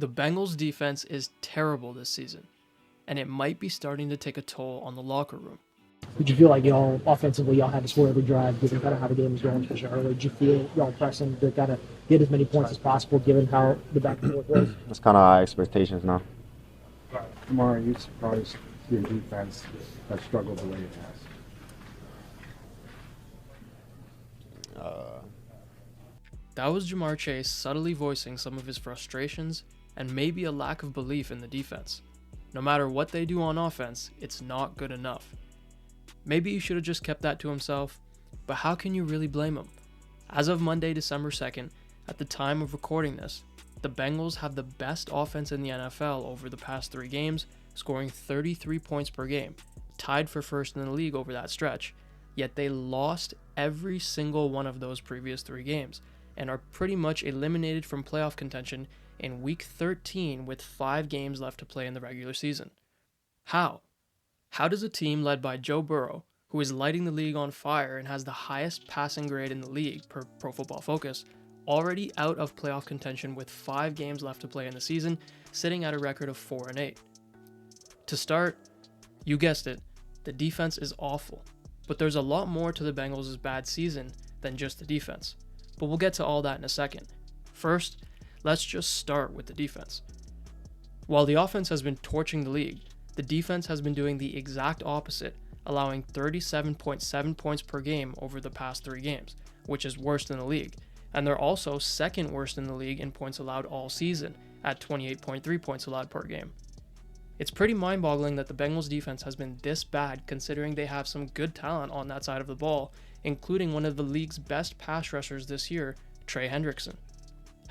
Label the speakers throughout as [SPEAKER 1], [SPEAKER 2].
[SPEAKER 1] The Bengals defense is terrible this season, and it might be starting to take a toll on the locker room.
[SPEAKER 2] Did you feel like y'all offensively y'all had to score every drive given kind of how the game was going, especially early? Did you feel y'all pressing to kind of get as many points as possible given how the back and forth was?
[SPEAKER 3] That's kind of our expectations now.
[SPEAKER 4] Jamar, are you surprised your defense has struggled the way it has?
[SPEAKER 1] That was Jamar Chase subtly voicing some of his frustrations and maybe a lack of belief in the defense. No matter what they do on offense, it's not good enough. Maybe he should have just kept that to himself, but how can you really blame him? As of Monday, December 2nd, at the time of recording this, the Bengals have the best offense in the NFL over the past 3 games, scoring 33 points per game, tied for first in the league over that stretch, yet they lost every single one of those previous 3 games, and are pretty much eliminated from playoff contention in Week 13 with 5 games left to play in the regular season. How? How does a team led by JoeBurrow, who is lighting the league on fire and has the highest passing grade in the league per Pro Football Focus, already out of playoff contention with 5 games left to play in the season, sitting at a record of 4-8? To start, you guessed it, the defense is awful, but there's a lot more to the Bengals' bad season than just the defense. But we'll get to all that in a second. First, let's just start with the defense. While the offense has been torching the league, the defense has been doing the exact opposite, allowing 37.7 points per game over the past 3 games, which is worst in the league. And they're also second worst in the league in points allowed all season, at 28.3 points allowed per game. It's pretty mind-boggling that the Bengals defense has been this bad considering they have some good talent on that side of the ball, including one of the league's best pass rushers this year, Trey Hendrickson.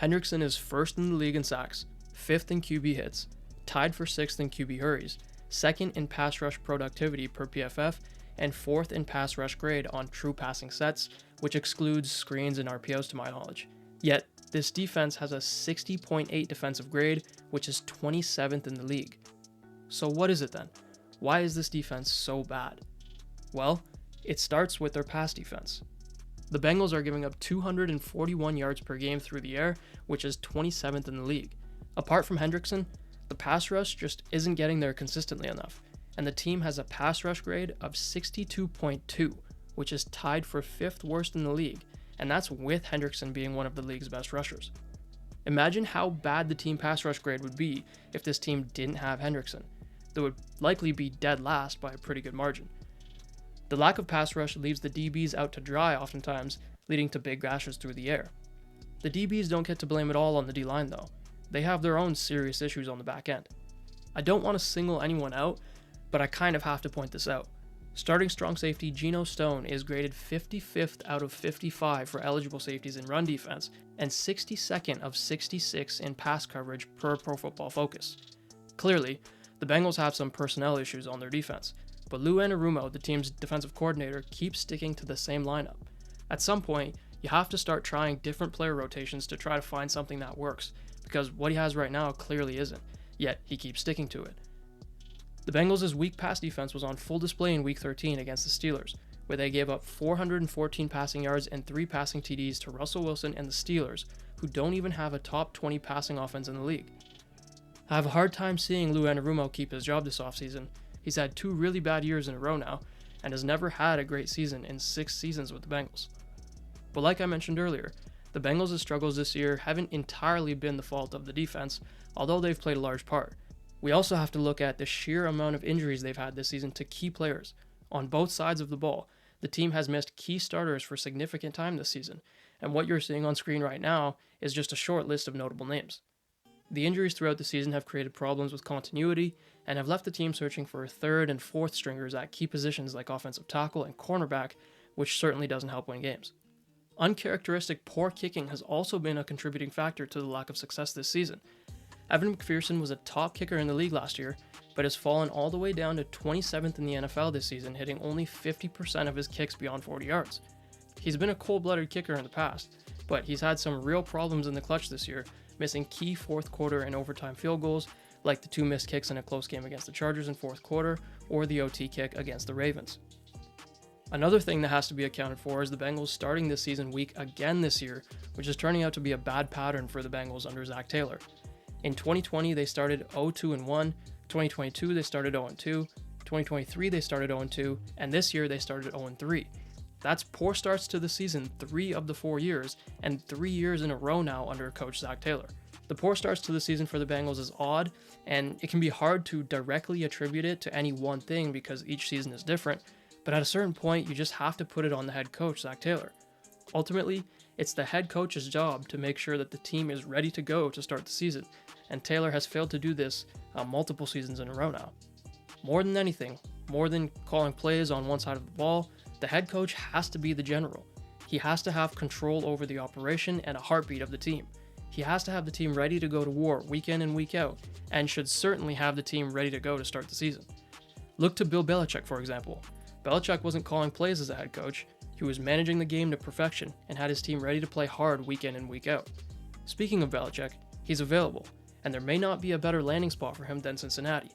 [SPEAKER 1] Hendrickson is first in the league in sacks, 5th in QB hits, tied for 6th in QB hurries, 2nd in pass rush productivity per PFF, and 4th in pass rush grade on true passing sets, which excludes screens and RPOs to my knowledge. Yet, this defense has a 60.8 defensive grade, which is 27th in the league. So what is it then? Why is this defense so bad? Well, it starts with their pass defense. The Bengals are giving up 241 yards per game through the air, which is 27th in the league. Apart from Hendrickson, the pass rush just isn't getting there consistently enough, and the team has a pass rush grade of 62.2, which is tied for 5th worst in the league, and that's with Hendrickson being one of the league's best rushers. Imagine how bad the team pass rush grade would be if this team didn't have Hendrickson. They would likely be dead last by a pretty good margin. The lack of pass rush leaves the DBs out to dry oftentimes, leading to big gashes through the air. The DBs don't get to blame it all on the D-line though. They have their own serious issues on the back end. I don't want to single anyone out, but I kind of have to point this out. Starting strong safety Geno Stone is graded 55th out of 55 for eligible safeties in run defense and 62nd of 66 in pass coverage per Pro Football Focus. Clearly, the Bengals have some personnel issues on their defense, but Lou Anarumo, the team's defensive coordinator, keeps sticking to the same lineup. At some point, you have to start trying different player rotations to try to find something that works, because what he has right now clearly isn't, yet he keeps sticking to it. The Bengals' weak pass defense was on full display in Week 13 against the Steelers, where they gave up 414 passing yards and 3 passing TDs to Russell Wilson and the Steelers, who don't even have a top 20 passing offense in the league. I have a hard time seeing Lou Anarumo keep his job this offseason. He's had 2 really bad years in a row now, and has never had a great season in 6 seasons with the Bengals. But like I mentioned earlier, the Bengals' struggles this year haven't entirely been the fault of the defense, although they've played a large part. We also have to look at the sheer amount of injuries they've had this season to key players. On both sides of the ball, the team has missed key starters for significant time this season, and what you're seeing on screen right now is just a short list of notable names. The injuries throughout the season have created problems with continuity and have left the team searching for 3rd and 4th stringers at key positions like offensive tackle and cornerback, which certainly doesn't help win games. Uncharacteristic poor kicking has also been a contributing factor to the lack of success this season. Evan McPherson was a top kicker in the league last year, but has fallen all the way down to 27th in the NFL this season, hitting only 50% of his kicks beyond 40 yards. He's been a cold-blooded kicker in the past, but he's had some real problems in the clutch this year, missing key 4th quarter and overtime field goals, like the 2 missed kicks in a close game against the Chargers in 4th quarter, or the OT kick against the Ravens. Another thing that has to be accounted for is the Bengals starting this season weak again this year, which is turning out to be a bad pattern for the Bengals under Zack Taylor. In 2020, they started 0-2-1. 2022, they started 0-2. 2023, they started 0-2. And this year, they started 0-3. That's poor starts to the season 3 of the 4 years, and 3 years in a row now under coach Zack Taylor. The poor starts to the season for the Bengals is odd, and it can be hard to directly attribute it to any one thing because each season is different, but at a certain point, you just have to put it on the head coach, Zack Taylor. Ultimately, it's the head coach's job to make sure that the team is ready to go to start the season, and Taylor has failed to do this multiple seasons in a row now. More than anything, more than calling plays on one side of the ball, the head coach has to be the general. He has to have control over the operation and a heartbeat of the team. He has to have the team ready to go to war week in and week out, and should certainly have the team ready to go to start the season. Look to Bill Belichick, for example. Belichick wasn't calling plays as a head coach, he was managing the game to perfection and had his team ready to play hard week in and week out. Speaking of Belichick, he's available, and there may not be a better landing spot for him than Cincinnati.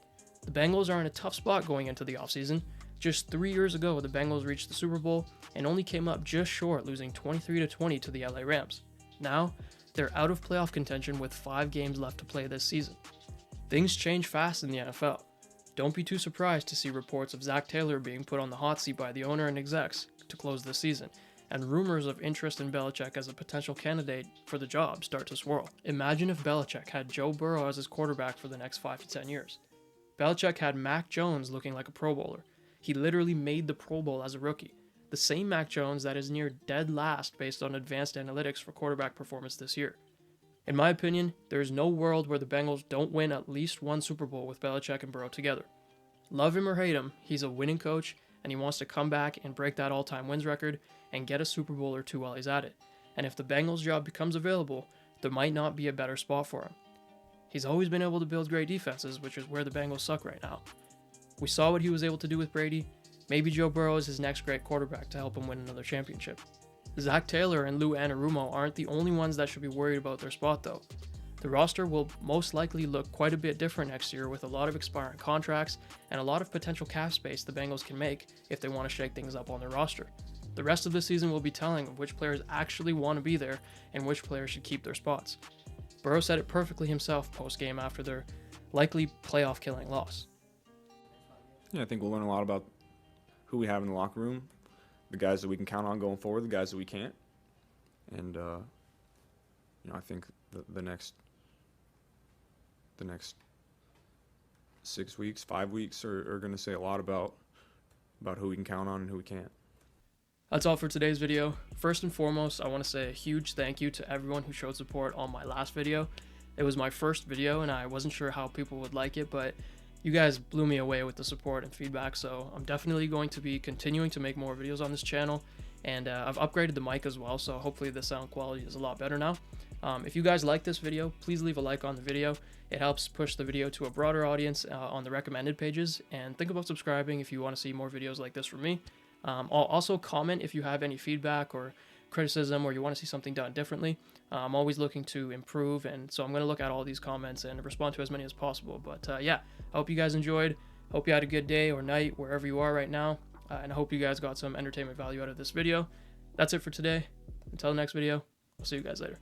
[SPEAKER 1] The Bengals are in a tough spot going into the offseason. Just 3 years ago, the Bengals reached the Super Bowl and only came up just short, losing 23-20 to the LA Rams. Now, they're out of playoff contention with 5 games left to play this season. Things change fast in the NFL. Don't be too surprised to see reports of Zack Taylor being put on the hot seat by the owner and execs to close the season, and rumors of interest in Belichick as a potential candidate for the job start to swirl. Imagine if Belichick had JoeBurrow as his quarterback for the next 5 to 10 years. Belichick had Mac Jones looking like a Pro Bowler. He literally made the Pro Bowl as a rookie. The same Mac Jones that is near dead last based on advanced analytics for quarterback performance this year. In my opinion, there is no world where the Bengals don't win at least one Super Bowl with Belichick and Burrow together. Love him or hate him, he's a winning coach, and he wants to come back and break that all-time wins record and get a Super Bowl or 2 while he's at it. And if the Bengals job becomes available, there might not be a better spot for him. He's always been able to build great defenses, which is where the Bengals suck right now. We saw what he was able to do with Brady. Maybe JoeBurrow is his next great quarterback to help him win another championship. Zack Taylor and anarumo aren't the only ones that should be worried about their spot though. The roster will most likely look quite a bit different next year with a lot of expiring contracts and a lot of potential cap space the Bengals can make if they want to shake things up on their roster. The rest of the season will be telling of which players actually want to be there and which players should keep their spots. Burrow said it perfectly himself post-game after their likely playoff-killing loss.
[SPEAKER 5] Yeah, I think we'll learn a lot about who we have in the locker room, the guys that we can count on going forward, the guys that we can't. And, I think the next 6 weeks, 5 weeks are going to say a lot about who we can count on and who we can't.
[SPEAKER 1] That's all for today's video. First and foremost, I want to say a huge thank you to everyone who showed support on my last video. It was my first video and I wasn't sure how people would like it, but you guys blew me away with the support and feedback, so I'm definitely going to be continuing to make more videos on this channel, and I've upgraded the mic as well, so hopefully the sound quality is a lot better now. If you guys like this video, please leave a like on the video. It helps push the video to a broader audience on the recommended pages, and think about subscribing if you want to see more videos like this from me. I'll also comment if you have any feedback or criticism or you want to see something done differently. I'm always looking to improve, and so I'm going to look at all these comments and respond to as many as possible. But yeah, I hope you guys enjoyed. Hope you had a good day or night wherever you are right now, and I hope you guys got some entertainment value out of this video. That's it for today. Until the next video, I'll see you guys later.